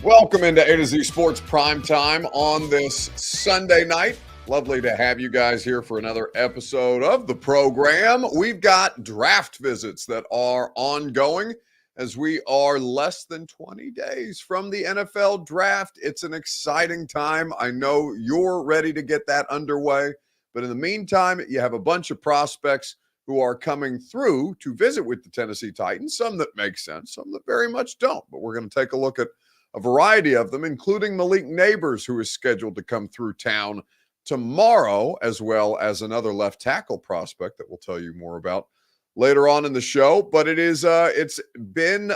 Welcome into A to Z Sports Prime Time on this Sunday night. Lovely to have you guys here for another episode of the program. We've got draft visits that are ongoing as we are less than 20 days from the NFL draft. It's an exciting time. I know you're ready to get that underway, but in the meantime, you have a bunch of prospects who are coming through to visit with the Tennessee Titans, some that make sense, some that very much don't. But we're going to take a look at a variety of them, including Malik Nabors, who is scheduled to come through town tomorrow, as well as another left tackle prospect that we'll tell you more about later on in the show. But it's been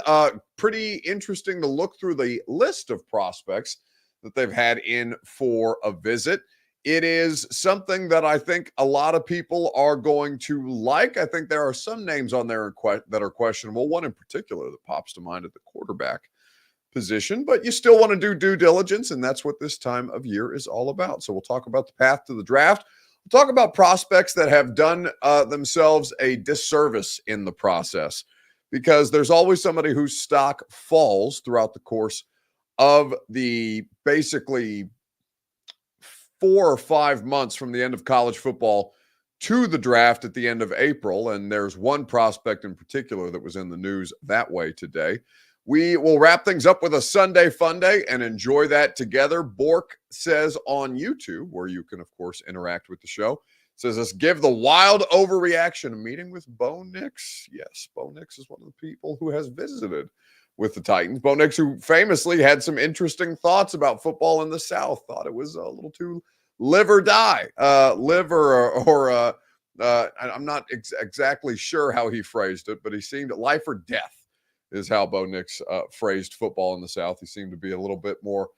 pretty interesting to look through the list of prospects that they've had in for a visit. It is something that I think a lot of people are going to like. I think there are some names on there that are questionable. One in particular that pops to mind at the quarterback position, but you still want to do due diligence, and that's what this time of year is all about. So we'll talk about the path to the draft. We'll talk about prospects that have done themselves a disservice in the process, because there's always somebody whose stock falls throughout the course of the basically 4 or 5 months from the end of college football to the draft at the end of April. And there's one prospect in particular that was in the news that way today. We will wrap things up with a Sunday Funday and enjoy that together. Bork says on YouTube, where you can, of course, interact with the show, says, let's give the wild overreaction. A meeting with Bo Nix. Yes, Bo Nix is one of the people who has visited with the Titans. Bo Nix, who famously had some interesting thoughts about football in the South, thought it was a little too live or die. I'm not exactly sure how he phrased it, but he seemed life or death is how Bo Nix phrased football in the South. He seemed to be a little bit more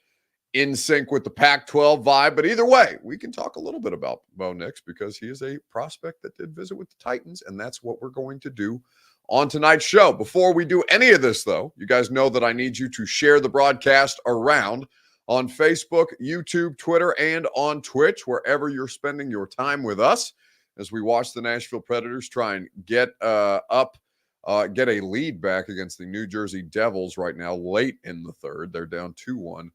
in sync with the Pac-12 vibe. But either way, we can talk a little bit about Bo Nix because he is a prospect that did visit with the Titans, and that's what we're going to do on tonight's show. Before we do any of this, though, you guys know that I need you to share the broadcast around on Facebook, YouTube, Twitter, and on Twitch, wherever you're spending your time with us, as we watch the Nashville Predators try and get get a lead back against the New Jersey Devils right now, late in the third. They're down 2-1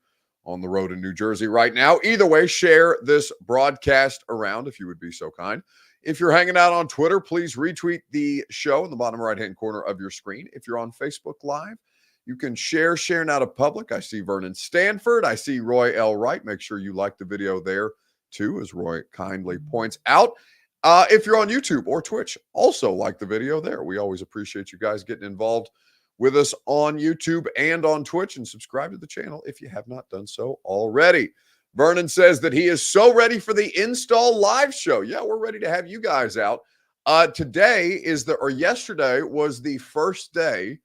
on the road in New Jersey right now. Either way, share this broadcast around if you would be so kind. If you're hanging out on Twitter, please retweet the show in the bottom right-hand corner of your screen. If you're on Facebook Live, you can share now to public. I see Vernon Stanford. I see Roy L. Wright. Make sure you like the video there, too, as Roy kindly points out. If you're on YouTube or Twitch, also like the video there. We always appreciate you guys getting involved with us on YouTube and on Twitch, and subscribe to the channel if you have not done so already. Vernon says that he is so ready for the Install Live show. Yeah, we're ready to have you guys out. Yesterday was the first day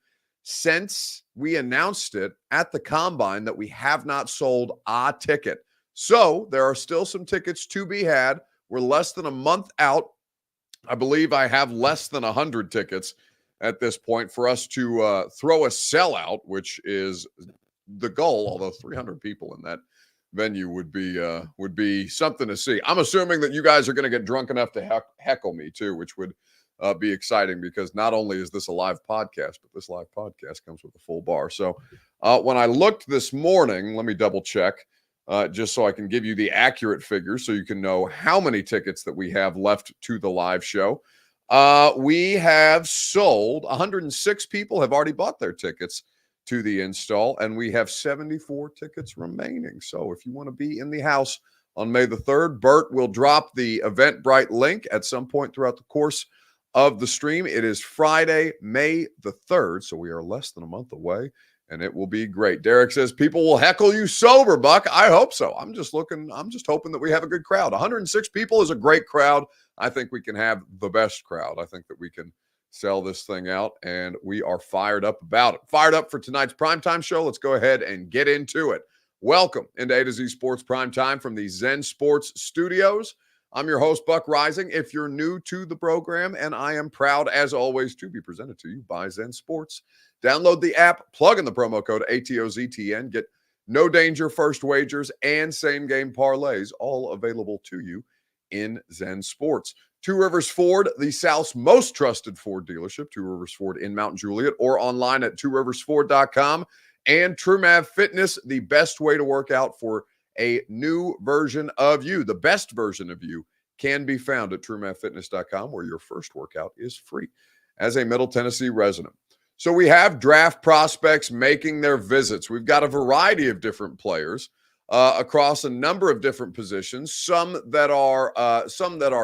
since we announced it at the Combine that we have not sold a ticket. So there are still some tickets to be had. We're less than a month out. I believe I have less than 100 tickets at this point for us to throw a sellout, which is the goal, although 300 people in that venue would be something to see. I'm assuming that you guys are going to get drunk enough to heckle me too, which would be exciting, because not only is this a live podcast, but this live podcast comes with a full bar. So when I looked this morning, let me double check. Just so I can give you the accurate figures so you can know how many tickets that we have left to the live show. We have sold 106 people have already bought their tickets to the install, and we have 74 tickets remaining. So if you want to be in the house on May the 3rd, Bert will drop the Eventbrite link at some point throughout the course of the stream. It is Friday, May the 3rd, so we are less than a month away. And it will be great. Derek says people will heckle you sober, Buck. I hope so. I'm just hoping that we have a good crowd. 106 people is a great crowd. I think we can have the best crowd. I think that we can sell this thing out, and we are fired up about it. Fired up for tonight's primetime show. Let's go ahead and get into it. Welcome into A to Z Sports Primetime from the Zen Sports studios. I'm your host, Buck Rising. If you're new to the program, and I am proud, as always, to be presented to you by Zen Sports. Download the app, plug in the promo code ATOZTN, get no danger first wagers and same game parlays, all available to you in Zen Sports. Two Rivers Ford, the South's most trusted Ford dealership, Two Rivers Ford in Mount Juliet, or online at tworiversford.com. And TruMAT Fitness, the best way to work out for a new version of you. The best version of you can be found at truematfitness.com, where your first workout is free as a Middle Tennessee resident. So we have draft prospects making their visits. We've got a variety of different players across a number of different positions. Some that are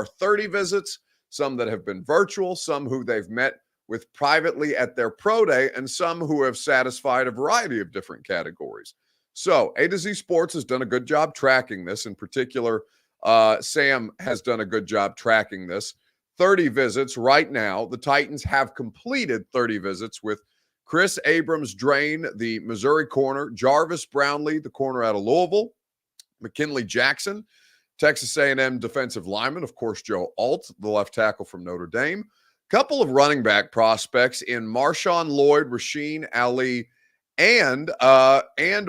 30 visits, some that have been virtual, some who they've met with privately at their pro day, and some who have satisfied a variety of different categories. So A to Z Sports has done a good job tracking this. In particular, Sam has done a good job tracking this. 30 visits right now. The Titans have completed 30 visits with Chris Abrams-Drain, the Missouri corner, Jarvis Brownlee, the corner out of Louisville, McKinley Jackson, Texas A&M defensive lineman, of course, Joe Alt, the left tackle from Notre Dame. Couple of running back prospects in Marshawn Lloyd, Rasheen Ali, and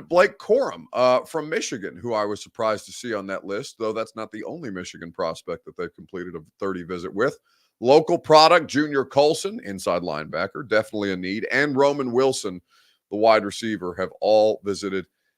Blake Corum from Michigan, who I was surprised to see on that list, though that's not the only Michigan prospect that they've completed a 30 visit with. Local product, Junior Coulson, inside linebacker, definitely a need, and Roman Wilson, the wide receiver, have all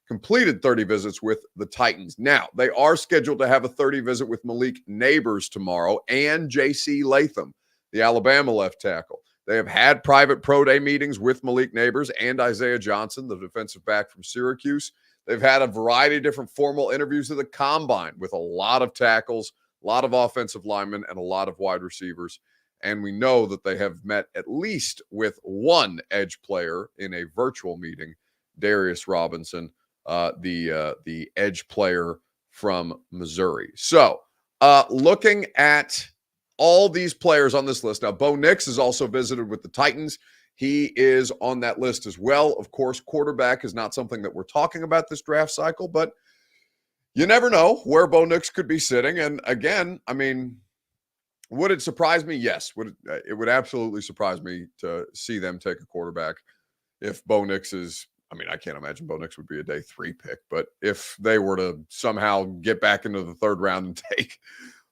completed 30 visits with the Titans. Now, they are scheduled to have a 30 visit with Malik Nabors tomorrow and J.C. Latham, the Alabama left tackle. They have had private pro day meetings with Malik Nabors and Isaiah Johnson, the defensive back from Syracuse. They've had a variety of different formal interviews at the combine with a lot of tackles, a lot of offensive linemen, and a lot of wide receivers. And we know that they have met at least with one edge player in a virtual meeting, Darius Robinson, the edge player from Missouri. So looking at all these players on this list. Now, Bo Nix has also visited with the Titans. He is on that list as well. Of course, quarterback is not something that we're talking about this draft cycle, but you never know where Bo Nix could be sitting. And again, I mean, would it surprise me? Yes. It would absolutely surprise me to see them take a quarterback if Bo Nix is, I mean, I can't imagine Bo Nix would be a day 3 pick, but if they were to somehow get back into the 3rd round and take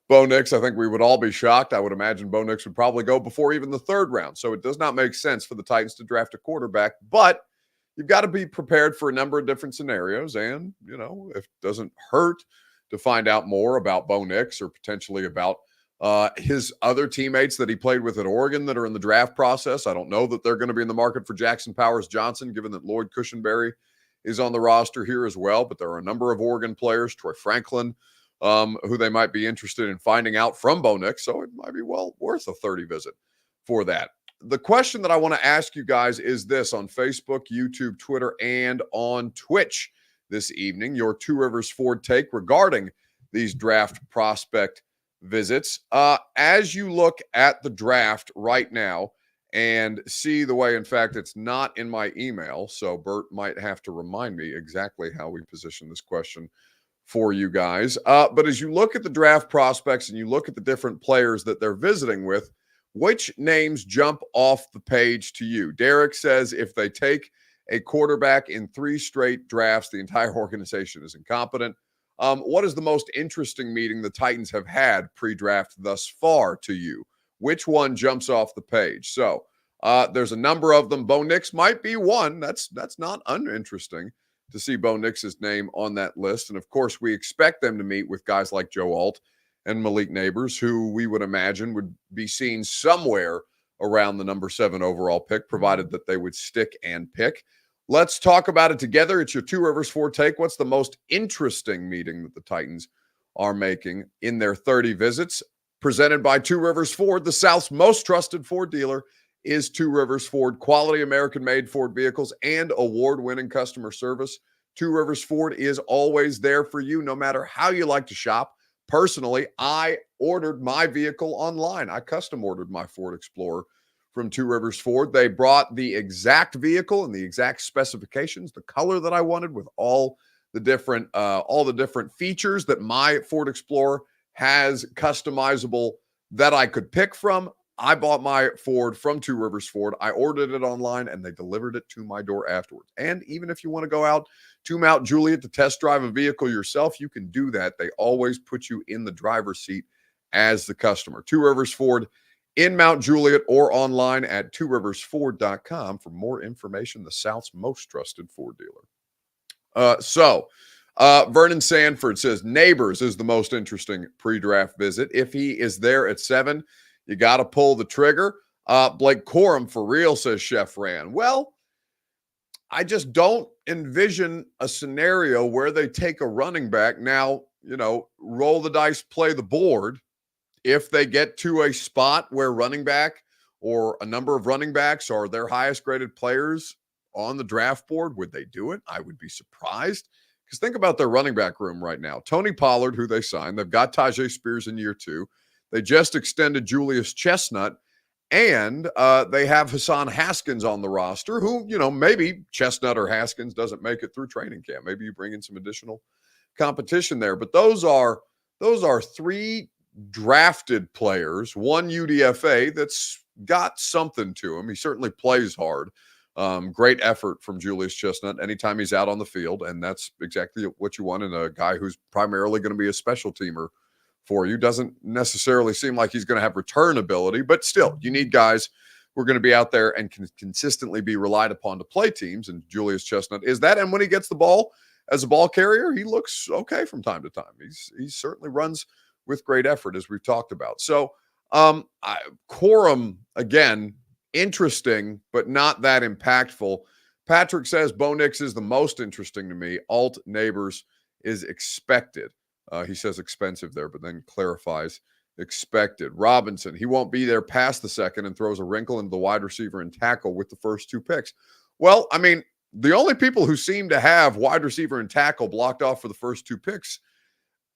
Bo Nix, I think we would all be shocked. I would imagine Bo Nix would probably go before even the 3rd round. So it does not make sense for the Titans to draft a quarterback, but you've got to be prepared for a number of different scenarios. And, you know, if it doesn't hurt to find out more about Bo Nix or potentially about his other teammates that he played with at Oregon that are in the draft process. I don't know that they're going to be in the market for Jackson Powers Johnson, given that Lloyd Cushenberry is on the roster here as well. But there are a number of Oregon players, Troy Franklin, who they might be interested in finding out from Bo Nix. So it might be well worth a 30 visit for that. The question that I want to ask you guys is this on Facebook, YouTube, Twitter, and on Twitch this evening. Your Two Rivers Ford take regarding these draft prospect visits. As you look at the draft right now and see the way, in fact, it's not in my email, so Bert might have to remind me exactly how we position this question for you guys. But as you look at the draft prospects and you look at the different players that they're visiting with, which names jump off the page to you? Derek says if they take a quarterback in 3 straight drafts, the entire organization is incompetent. What is the most interesting meeting the Titans have had pre-draft thus far to you? Which one jumps off the page? So there's a number of them. Bo Nix might be one. That's not uninteresting to see Bo Nix's name on that list. And, of course, we expect them to meet with guys like Joe Alt and Malik Nabors, who we would imagine would be seen somewhere around the number 7 overall pick, provided that they would stick and pick. Let's talk about it together. It's your Two Rivers Ford take. What's the most interesting meeting that the Titans are making in their 30 visits? Presented by Two Rivers Ford, the South's most trusted Ford dealer is Two Rivers Ford. Quality American-made Ford vehicles and award-winning customer service. Two Rivers Ford is always there for you, no matter how you like to shop. Personally, I ordered my vehicle online. I custom ordered my Ford Explorer from Two Rivers Ford. They brought the exact vehicle and the exact specifications, the color that I wanted, with all the different features that my Ford Explorer has customizable that I could pick from. I bought my Ford from Two Rivers Ford. I ordered it online, and they delivered it to my door afterwards. And even if you want to go out to Mount Juliet to test drive a vehicle yourself, you can do that. They always put you in the driver's seat as the customer. Two Rivers Ford in Mount Juliet or online at tworiversford.com for more information. The South's most trusted Ford dealer. Vernon Sanford says Nabors is the most interesting pre-draft visit. If he is there at 7, you got to pull the trigger. Blake Corum for real, says Chef Ran. Well, I just don't envision a scenario where they take a running back. Now, roll the dice, play the board. If they get to a spot where running back or a number of running backs are their highest graded players on the draft board, would they do it? I would be surprised. Because think about their running back room right now. Tony Pollard, who they signed. They've got Tajay Spears in year 2. They just extended Julius Chestnut. And they have Hassan Haskins on the roster, who, maybe Chestnut or Haskins doesn't make it through training camp. Maybe you bring in some additional competition there. But those are 3 drafted players, 1 UDFA that's got something to him. He certainly plays hard. Great effort from Julius Chestnut anytime he's out on the field. And that's exactly what you want in a guy who's primarily going to be a special teamer for you. Doesn't necessarily seem like he's going to have return ability, but still, you need guys who are going to be out there and can consistently be relied upon to play teams. And Julius Chestnut is that. And when he gets the ball as a ball carrier, he looks okay from time to time. He certainly runs with great effort, as we've talked about. So Corum, again, interesting, but not that impactful. Patrick says Bo Nix is the most interesting to me. Alt Nabors is expected. He says expensive there, but then clarifies expected. Robinson, he won't be there past the second and throws a wrinkle into the wide receiver and tackle with the first 2 picks. Well, I mean, the only people who seem to have wide receiver and tackle blocked off for the first 2 picks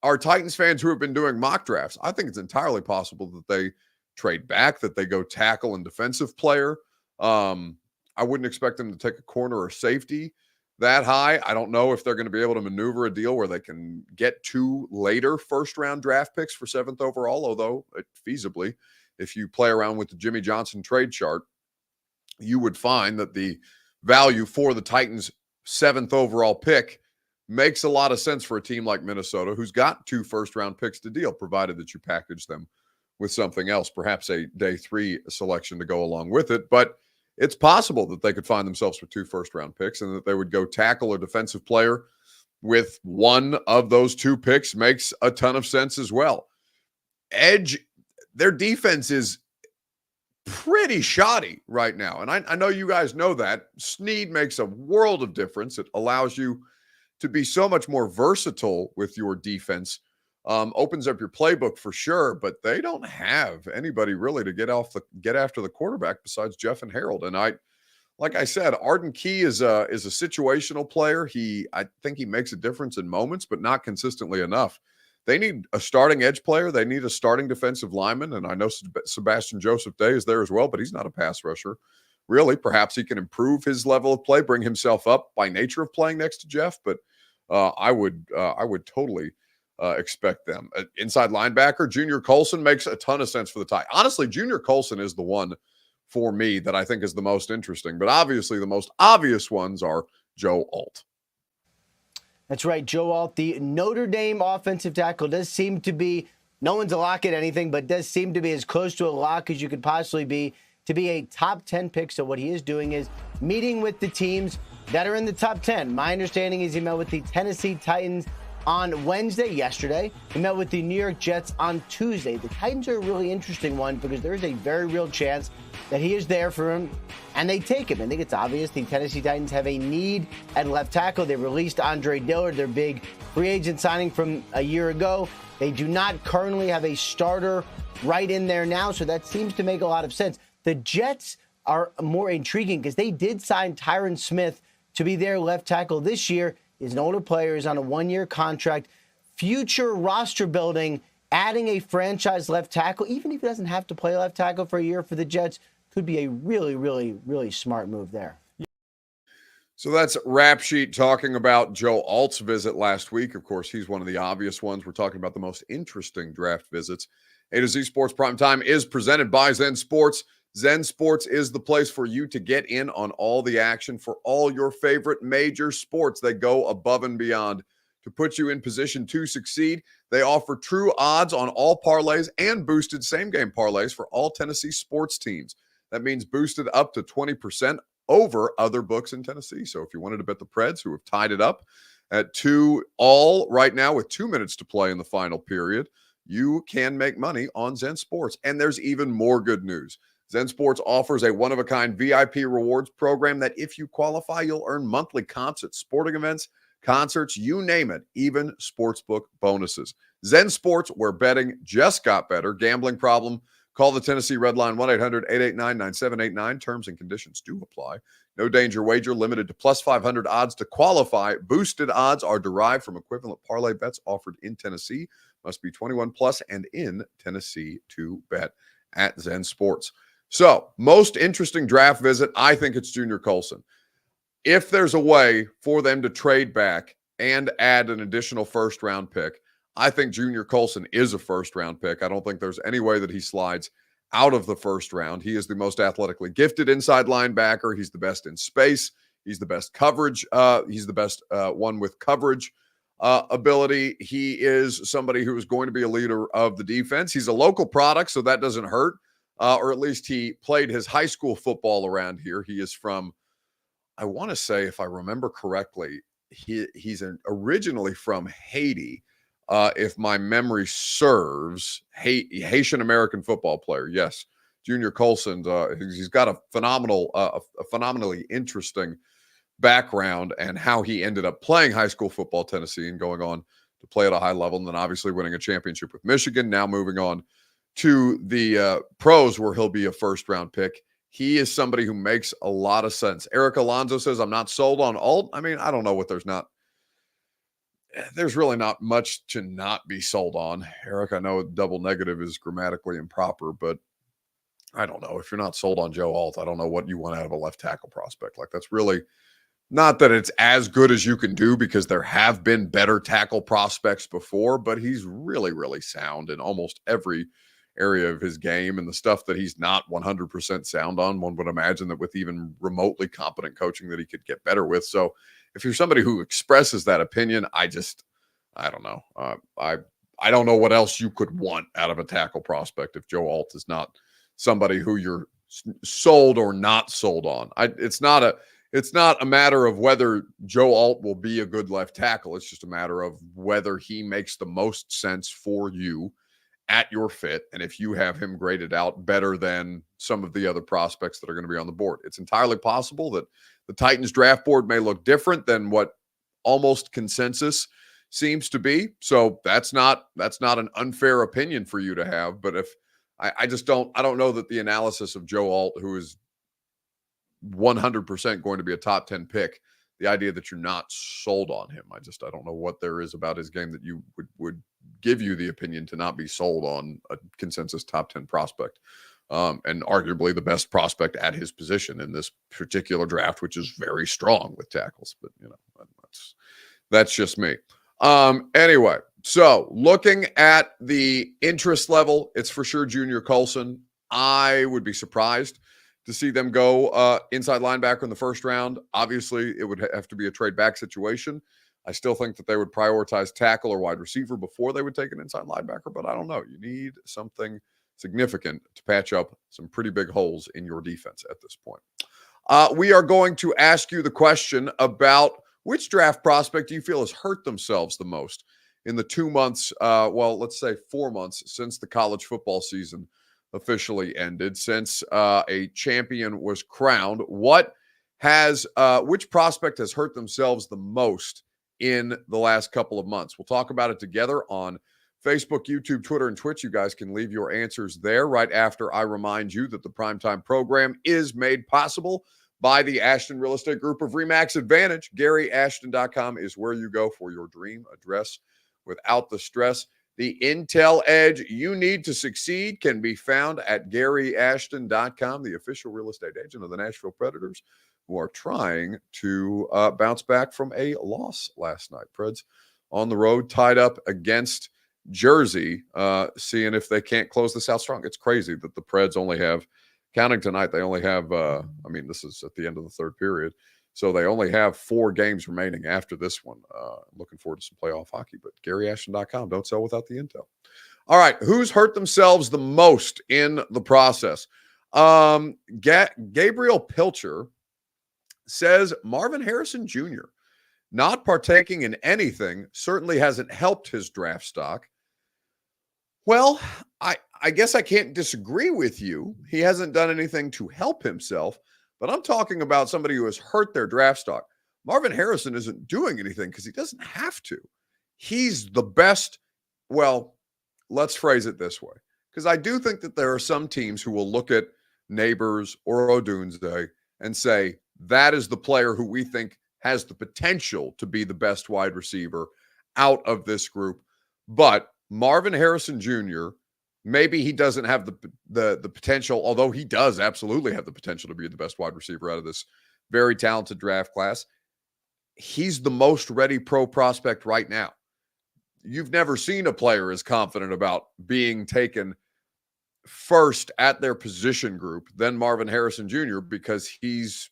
are Titans fans who have been doing mock drafts. I think it's entirely possible that they trade back, that they go tackle and defensive player. I wouldn't expect them to take a corner or safety that high. I don't know if they're going to be able to maneuver a deal where they can get 2 later first-round draft picks for 7th overall, although feasibly, if you play around with the Jimmy Johnson trade chart, you would find that the value for the Titans' 7th overall pick makes a lot of sense for a team like Minnesota, who's got 2 first-round picks to deal, provided that you package them with something else, perhaps a day 3 selection to go along with it. But it's possible that they could find themselves with 2 first-round picks and that they would go tackle or defensive player with one of those 2 picks. Makes a ton of sense as well. Edge, their defense is pretty shoddy right now. And I know you guys know that. Snead makes a world of difference. It allows you to be so much more versatile with your defense. Opens up your playbook for sure, but they don't have anybody really to get after the quarterback besides Jeff and Harold. And like I said, Arden Key is a situational player. I think he makes a difference in moments, but not consistently enough. They need a starting edge player. They need a starting defensive lineman. And I know Sebastian Joseph Day is there as well, but he's not a pass rusher. Really, perhaps he can improve his level of play, bring himself up by nature of playing next to Jeff. But I would totally expect them. Inside linebacker, Junior Coulson makes a ton of sense for the Titans. Honestly, Junior Coulson is the one for me that I think is the most interesting. But obviously, the most obvious ones are Joe Alt. That's right, Joe Alt, the Notre Dame offensive tackle, does seem to be, no one's a lock at anything, but does seem to be as close to a lock as you could possibly be to be a top 10 pick. So what he is doing is meeting with the teams that are in the top 10. My understanding is he met with the Tennessee Titans on Wednesday, yesterday. He met with the New York Jets on Tuesday. The Titans are a really interesting one because there is a very real chance that he is there for him and they take him. I think it's obvious the Tennessee Titans have a need at left tackle. They released Andre Dillard, their big free agent signing from a year ago. They do not currently have a starter right in there now, so that seems to make a lot of sense. The Jets are more intriguing because they did sign Tyron Smith to be their left tackle this year. He's an older player. He's on a 1-year contract. Future roster building, adding a franchise left tackle, even if he doesn't have to play left tackle for a year for the Jets, could be a really, really, really smart move there. So that's Rap Sheet talking about Joe Alt's visit last week. Of course, he's one of the obvious ones. We're talking about the most interesting draft visits. A to Z Sports Primetime is presented by Zen Sports. Zen Sports is the place for you to get in on all the action for all your favorite major sports. They go above and beyond to put you in position to succeed. They offer true odds on all parlays and boosted same-game parlays for all Tennessee sports teams. That means boosted up to 20% over other books in Tennessee. So if you wanted to bet the Preds, who have tied it up at 2-2 right now with 2 minutes to play in the final period, you can make money on Zen Sports. And there's even more good news. Zen Sports offers a one-of-a-kind VIP rewards program that if you qualify, you'll earn monthly comps at sporting events, concerts, you name it, even sportsbook bonuses. Zen Sports, where betting just got better. Gambling problem? Call the Tennessee Red Line, 1-800-889-9789. Terms and conditions do apply. No danger wager, limited to plus 500 odds to qualify. Boosted odds are derived from equivalent parlay bets offered in Tennessee. Must be 21 plus and in Tennessee to bet at Zen Sports. So, most interesting draft visit, I think it's Junior Coulson. If there's a way for them to trade back and add an additional first-round pick, I think Junior Coulson is a first-round pick. I don't think there's any way that he slides out of the first round. He is the most athletically gifted inside linebacker. He's the best in space. He's the best coverage. He's the best one with coverage ability. He is somebody who is going to be a leader of the defense. He's a local product, so that doesn't hurt. Or at least he played his high school football around here. He is from, I want to say, if I remember correctly, he's originally from Haiti. If my memory serves, Haitian American football player. Yes, Junior Coulson. He's got a phenomenally interesting background and how he ended up playing high school football, Tennessee, and going on to play at a high level, and then obviously winning a championship with Michigan. Now moving on to the pros, where he'll be a first-round pick. He is somebody who makes a lot of sense. Eric Alonso says, I'm not sold on Alt. I mean, I don't know what there's really not much to not be sold on. Eric, I know double negative is grammatically improper, but I don't know. If you're not sold on Joe Alt, I don't know what you want out of a left tackle prospect. Like, that's really not that it's as good as you can do, because there have been better tackle prospects before, but he's really, really sound in almost every area of his game, and the stuff that he's not 100% sound on, one would imagine that with even remotely competent coaching that he could get better with. So if you're somebody who expresses that opinion, I don't know. I don't know what else you could want out of a tackle prospect if Joe Alt is not somebody who you're sold or not sold on. It's not a matter of whether Joe Alt will be a good left tackle. It's just a matter of whether he makes the most sense for you at your fit, and if you have him graded out better than some of the other prospects that are going to be on the board. It's entirely possible that the Titans draft board may look different than what almost consensus seems to be. So that's not an unfair opinion for you to have. But if I don't know that the analysis of Joe Alt, who is 100% going to be a top 10 pick, the idea that you're not sold on him, I don't know what there is about his game that you would give you the opinion to not be sold on a consensus top 10 prospect, and arguably the best prospect at his position in this particular draft, which is very strong with tackles. But that's just me. Anyway, so looking at the interest level, it's for sure Junior Coulson. I would be surprised to see them go inside linebacker in the first round. Obviously, it would have to be a trade back situation. I still think that they would prioritize tackle or wide receiver before they would take an inside linebacker, but I don't know. You need something significant to patch up some pretty big holes in your defense at this point. We are going to ask you the question about which draft prospect do you feel has hurt themselves the most in the 2 months, let's say 4 months since the college football season officially ended, since a champion was crowned. Which prospect has hurt themselves the most in the last couple of months? We'll talk about it together on Facebook, YouTube, Twitter, and Twitch. You guys can leave your answers there right after I remind you that the Primetime program is made possible by the Ashton Real Estate Group of RE/MAX Advantage. GaryAshton.com is where you go for your dream address without the stress. The intel edge you need to succeed can be found at GaryAshton.com, the official real estate agent of the Nashville Predators, who are trying to bounce back from a loss last night. Preds on the road, tied up against Jersey, seeing if they can't close this out strong. It's crazy that the Preds only have, counting tonight, they only have, this is at the end of the third period, So they only have 4 games remaining after this one. Looking forward to some playoff hockey, but GaryAshton.com, don't sell without the intel. All right, who's hurt themselves the most in the process? Gabriel Pilcher says Marvin Harrison Jr. not partaking in anything certainly hasn't helped his draft stock. Well, I guess I can't disagree with you. He hasn't done anything to help himself, but I'm talking about somebody who has hurt their draft stock. Marvin Harrison isn't doing anything because he doesn't have to. He's the best. Well, let's phrase it this way, because I do think that there are some teams who will look at Nabors or Odunze and say, that is the player who we think has the potential to be the best wide receiver out of this group. But Marvin Harrison Jr., maybe he doesn't have the potential, although he does absolutely have the potential to be the best wide receiver out of this very talented draft class. He's the most ready pro prospect right now. You've never seen a player as confident about being taken first at their position group than Marvin Harrison Jr. because he's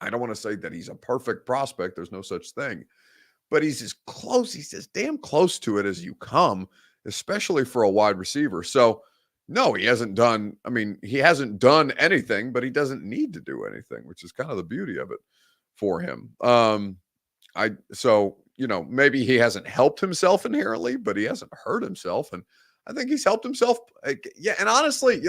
I don't want to say that he's a perfect prospect. There's no such thing. But he's as damn close to it as you come, especially for a wide receiver. So, no, he hasn't done anything, but he doesn't need to do anything, which is kind of the beauty of it for him. Maybe he hasn't helped himself inherently, but he hasn't hurt himself. And I think he's helped himself. Yeah. And honestly,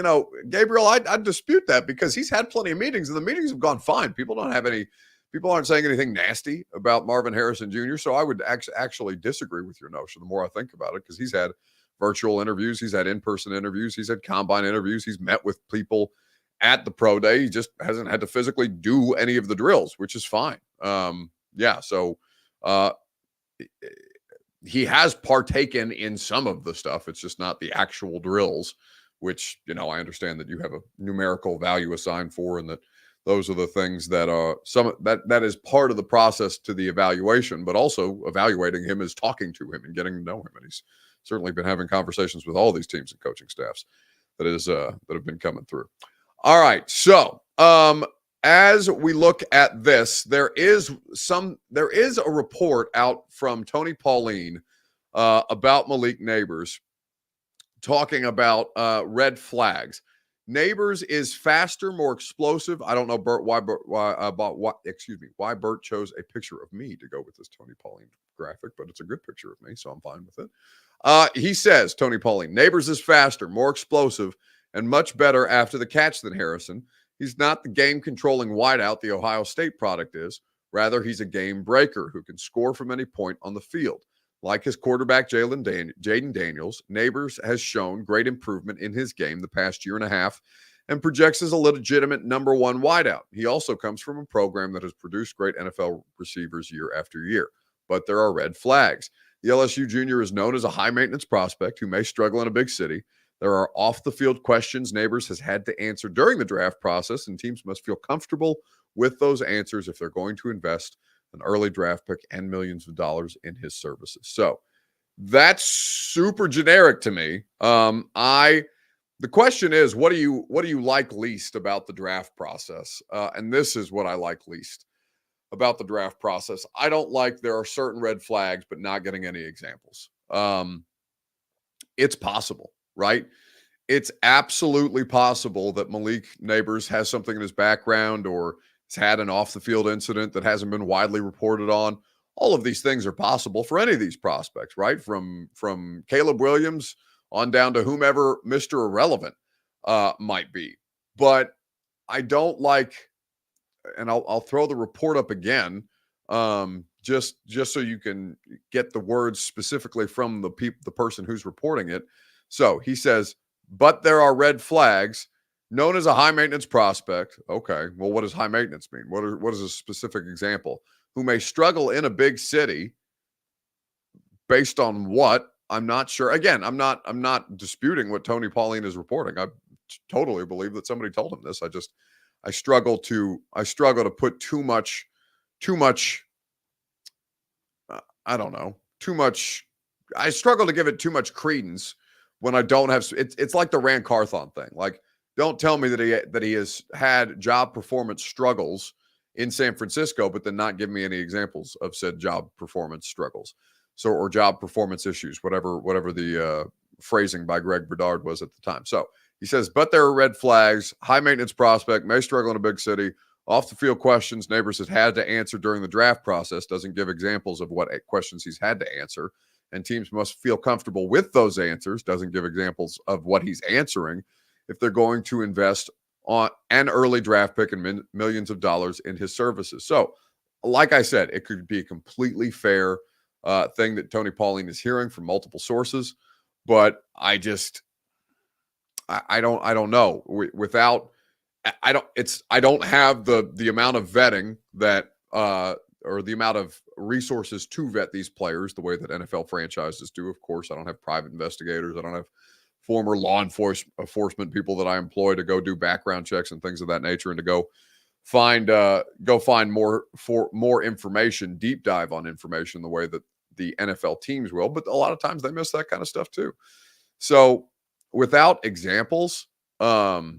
Gabriel, I'd dispute that because he's had plenty of meetings and the meetings have gone fine. People aren't saying anything nasty about Marvin Harrison Jr. So I would actually disagree with your notion the more I think about it, because he's had virtual interviews. He's had in-person interviews. He's had combine interviews. He's met with people at the pro day. He just hasn't had to physically do any of the drills, which is fine. He has partaken in some of the stuff. It's just not the actual drills, which, I understand that you have a numerical value assigned for, and that those are the things that are that is part of the process to the evaluation, but also evaluating him is talking to him and getting to know him. And he's certainly been having conversations with all these teams and coaching staffs that have been coming through. All right. So, as we look at this, there is a report out from Tony Pauline about Malik Nabors, talking about red flags. Nabors is faster, more explosive. I don't know why Bert chose a picture of me to go with this Tony Pauline graphic, but it's a good picture of me, so I'm fine with it. He says, Tony Pauline, Nabors is faster, more explosive, and much better after the catch than Harrison. He's not the game-controlling wideout the Ohio State product is. Rather, he's a game breaker who can score from any point on the field. Like his quarterback, Jaden Daniels, Nabors has shown great improvement in his game the past year and a half and projects as a legitimate number one wideout. He also comes from a program that has produced great NFL receivers year after year. But there are red flags. The LSU junior is known as a high-maintenance prospect who may struggle in a big city. There are off-the-field questions Nabors has had to answer during the draft process, and teams must feel comfortable with those answers if they're going to invest an early draft pick and millions of dollars in his services. So that's super generic to me. The question is, what do you like least about the draft process? And this is what I like least about the draft process. I don't like there are certain red flags, but not getting any examples. It's possible, right? It's absolutely possible that Malik Nabors has something in his background or has had an off-the-field incident that hasn't been widely reported on. All of these things are possible for any of these prospects, right? From Caleb Williams on down to whomever Mr. Irrelevant might be. But I don't like, and I'll throw the report up again, just so you can get the words specifically from the person who's reporting it. So he says, but there are red flags. Known as a high-maintenance prospect. Okay, well, what does high maintenance mean? What is a specific example? Who may struggle in a big city based on what? I'm not sure. Again, I'm not disputing what Tony Pauline is reporting. I totally believe that somebody told him this. I struggle to put too much. I don't know. Too much. I struggle to give it too much credence when I don't have. It's like the Rand Carthon thing. Like, don't tell me that he has had job performance struggles in San Francisco, but then not give me any examples of said job performance struggles. So, or job performance issues, whatever the phrasing by Greg Bedard was at the time. So he says, but there are red flags, high maintenance prospect, may struggle in a big city, off the field questions Nabors has had to answer during the draft process, doesn't give examples of what questions he's had to answer. And teams must feel comfortable with those answers, doesn't give examples of what he's answering if they're going to invest on an early draft pick and millions of dollars in his services. So, like I said, it could be a completely fair thing that Tony Pauline is hearing from multiple sources, but I don't know. I don't have the amount of vetting that or the amount of resources to vet these players the way that NFL franchises do. Of course, I don't have private investigators. I don't have former law enforcement people that I employ to go do background checks and things of that nature, and to go find more information, deep dive on information the way that the NFL teams will. But a lot of times they miss that kind of stuff too. So without examples, I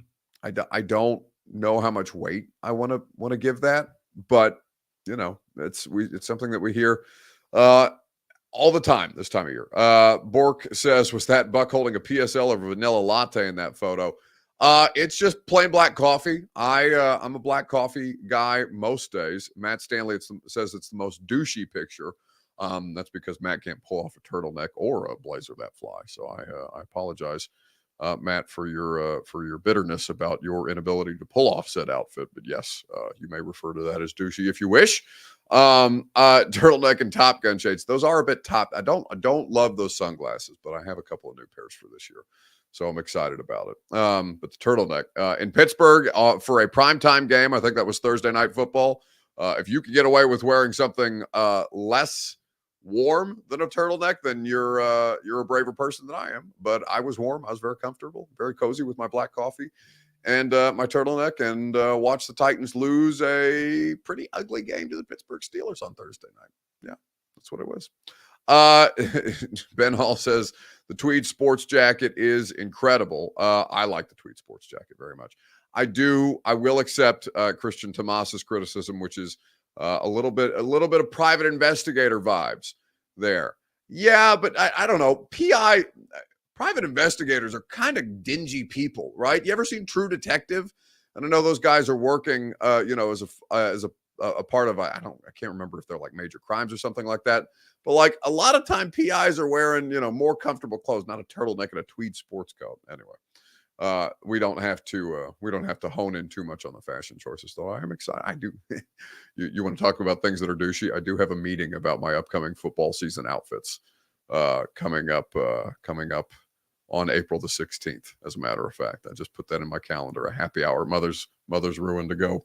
don't know how much weight I want to give that, but it's something that we hear all the time this time of year. Bork says, was that Buck holding a PSL or vanilla latte in that photo? It's just plain black coffee. I'm a black coffee guy most days. Matt Stanley says it's the most douchey picture. That's because Matt can't pull off a turtleneck or a blazer that fly. So I apologize, Matt, for your bitterness about your inability to pull off said outfit. But yes, you may refer to that as douchey if you wish. Turtleneck and Top Gun shades. Those are a bit top. I don't love those sunglasses, but I have a couple of new pairs for this year. So I'm excited about it. But the turtleneck in Pittsburgh for a primetime game, I think that was Thursday Night Football. If you could get away with wearing something less warm than a turtleneck, then you're a braver person than I am. But I was warm. I was very comfortable, very cozy with my black coffee and my turtleneck, and watched the Titans lose a pretty ugly game to the Pittsburgh Steelers on Thursday night. Yeah, that's what it was. Ben Hall says the tweed sports jacket is incredible. I like the tweed sports jacket very much. I will accept Christian Tomas's criticism, which is a little bit of private investigator vibes there. Yeah, but I don't know. Private investigators are kind of dingy people, right? You ever seen True Detective? And I know those guys are working, as a part of, I can't remember if they're like major crimes or something like that. But like a lot of time PIs are wearing, more comfortable clothes, not a turtleneck and a tweed sports coat. Anyway, we don't have to hone in too much on the fashion choices, though. I am excited. I do. You want to talk about things that are douchey? I do have a meeting about my upcoming football season outfits coming up on April the 16th. As a matter of fact, I just put that in my calendar. A happy hour, mother's ruin to go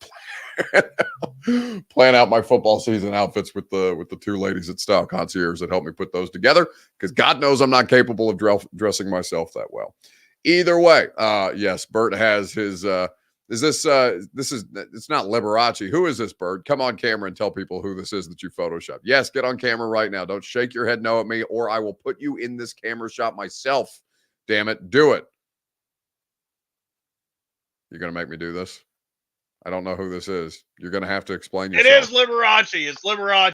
plan out my football season outfits with the two ladies at Style Concierge that helped me put those together, because God knows I'm not capable of dressing myself that well. Either way, yes, Bert has his. It's not Liberace. Who is this, Bert? Come on camera and tell people who this is that you photoshopped. Yes, get on camera right now. Don't shake your head no at me, or I will put you in this camera shot myself. Damn it, do it. You're going to make me do this? I don't know who this is. You're going to have to explain yourself. It is Liberace. It's Liberace.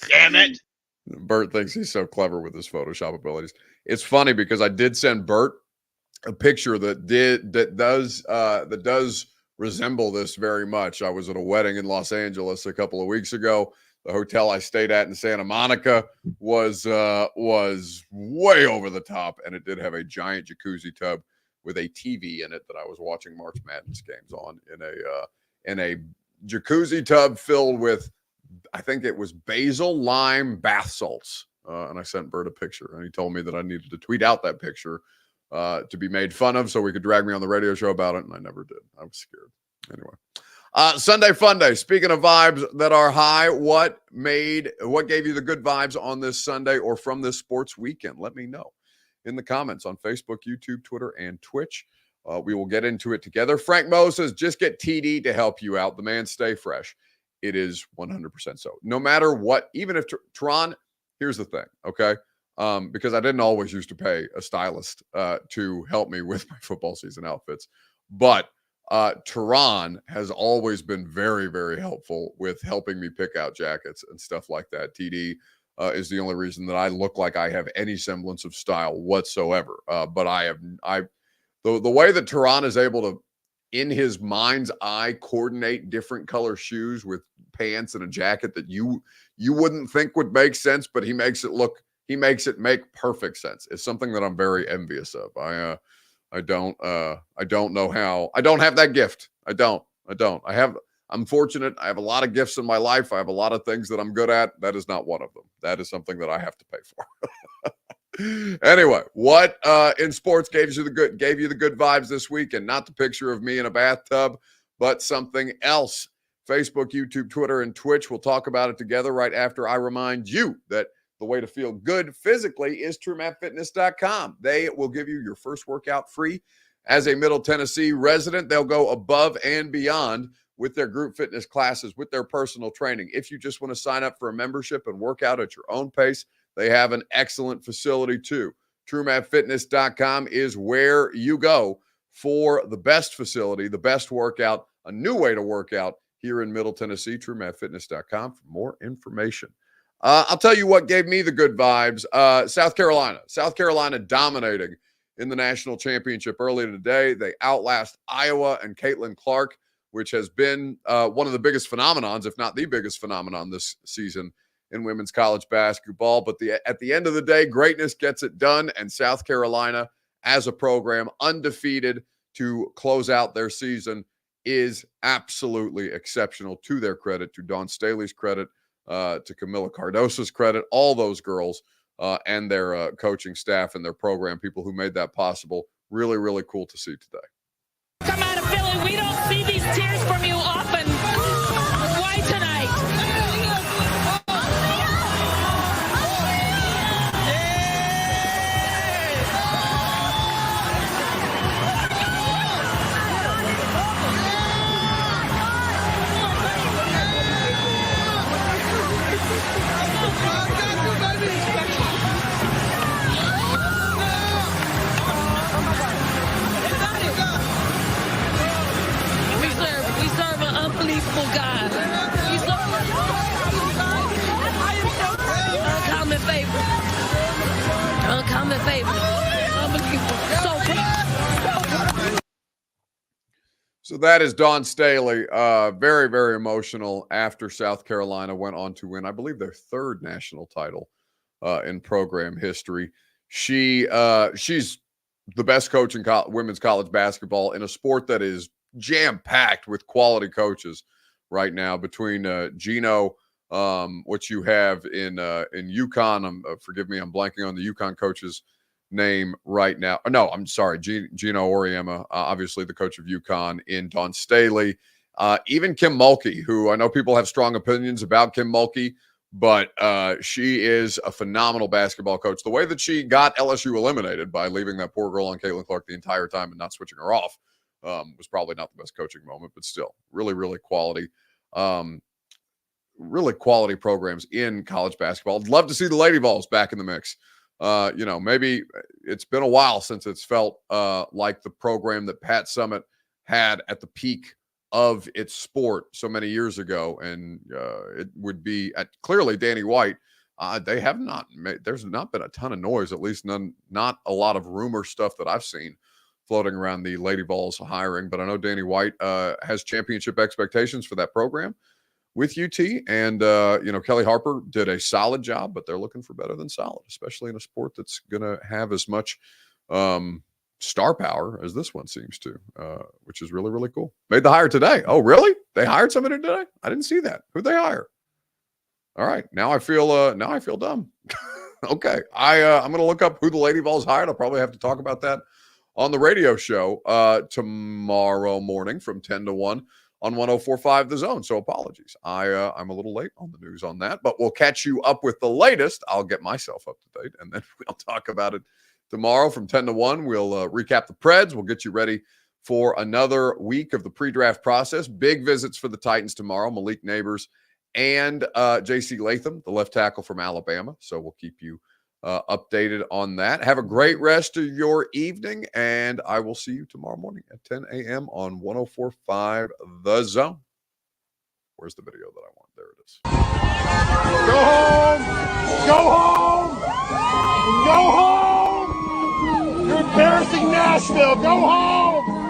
Damn it. Bert thinks he's so clever with his Photoshop abilities. It's funny because I did send Bert a picture that does resemble this very much. I was at a wedding in Los Angeles a couple of weeks ago. The hotel I stayed at in Santa Monica was way over the top, and it did have a giant jacuzzi tub with a TV in it that I was watching March Madness games on, in a jacuzzi tub filled with, I think it was basil lime bath salts. And I sent Bert a picture, and he told me that I needed to tweet out that picture to be made fun of so we could drag me on the radio show about it, and I never did. I was scared. Anyway. Sunday Funday. Speaking of vibes that are high, what gave you the good vibes on this Sunday or from this sports weekend? Let me know in the comments on Facebook, YouTube, Twitter, and Twitch. We will get into it together. Frank Moe says, just get TD to help you out. The man stay fresh. It is 100% so. No matter what, even if Tron, here's the thing, okay? Because I didn't always used to pay a stylist to help me with my football season outfits. But Tehran has always been very, very helpful with helping me pick out jackets and stuff like that. TD is the only reason that I look like I have any semblance of style whatsoever. But the way that Tehran is able to, in his mind's eye, coordinate different color shoes with pants and a jacket that you wouldn't think would make sense, but he makes it make perfect sense. It's something that I'm very envious of. I don't know how. I don't have that gift. I don't. I'm fortunate. I have a lot of gifts in my life. I have a lot of things that I'm good at. That is not one of them. That is something that I have to pay for. Anyway, what in sports gave you the good vibes this week? And not the picture of me in a bathtub, but something else. Facebook, YouTube, Twitter, and Twitch. We'll talk about it together right after I remind you that the way to feel good physically is TruMATFitness.com. They will give you your first workout free. As a Middle Tennessee resident, they'll go above and beyond with their group fitness classes, with their personal training. If you just want to sign up for a membership and work out at your own pace, they have an excellent facility too. TruMATFitness.com is where you go for the best facility, the best workout, a new way to work out here in Middle Tennessee. TruMATFitness.com for more information. I'll tell you what gave me the good vibes. South Carolina dominating in the national championship earlier today. They outlast Iowa and Caitlin Clark, which has been one of the biggest phenomenons, if not the biggest phenomenon this season in women's college basketball. But at the end of the day, greatness gets it done, and South Carolina, as a program, undefeated to close out their season, is absolutely exceptional. To their credit, to Dawn Staley's credit, to Camila Cardoso's credit, all those girls and their coaching staff and their program people who made that possible. Really, really cool to see today. Come out of Philly. We don't see these tears from you often. Why tonight? We serve an unbelievable God. We serve uncommon favor. Uncommon favor. Unbelievable. So proud. So that is Dawn Staley. Very, very emotional after South Carolina went on to win, I believe, their third national title in program history. She's the best coach in women's college basketball in a sport that is jam-packed with quality coaches right now. Between Gino, what you have in UConn, forgive me, I'm blanking on the UConn coach's name right now. No, I'm sorry, Gino Auriemma, obviously the coach of UConn, in Dawn Staley, even Kim Mulkey, who I know people have strong opinions about Kim Mulkey, but she is a phenomenal basketball coach. The way that she got LSU eliminated by leaving that poor girl on Caitlin Clark the entire time and not switching her off was probably not the best coaching moment, but still really, really quality programs in college basketball. I'd love to see the Lady Vols back in the mix. Maybe it's been a while since it's felt like the program that Pat Summitt had at the peak of its sport so many years ago. And it would be clearly Danny White. There's not been a ton of noise, at least not a lot of rumor stuff that I've seen floating around the Lady Vols hiring. But I know Danny White has championship expectations for that program with UT. And, Kelly Harper did a solid job, but they're looking for better than solid, especially in a sport that's going to have as much star power as this one seems to, which is really, really cool. Made the hire today. Oh, really? They hired somebody today? I didn't see that. Who'd they hire? All right. Now I feel dumb. Okay. I'm going to look up who the Lady Vols hired. I'll probably have to talk about that on the radio show tomorrow morning from 10 to 1 on 104.5 The Zone. So apologies. I'm a little late on the news on that, but we'll catch you up with the latest. I'll get myself up to date, and then we'll talk about it tomorrow from 10 to 1. We'll recap the Preds. We'll get you ready for another week of the pre-draft process. Big visits for the Titans tomorrow. Malik Nabors and J.C. Latham, the left tackle from Alabama. So we'll keep you updated on that. Have a great rest of your evening, and I will see you tomorrow morning at 10 a.m. on 104.5 The Zone. Where's the video that I want? There it is. Go home! Go home! Go home! You're embarrassing Nashville! Go home!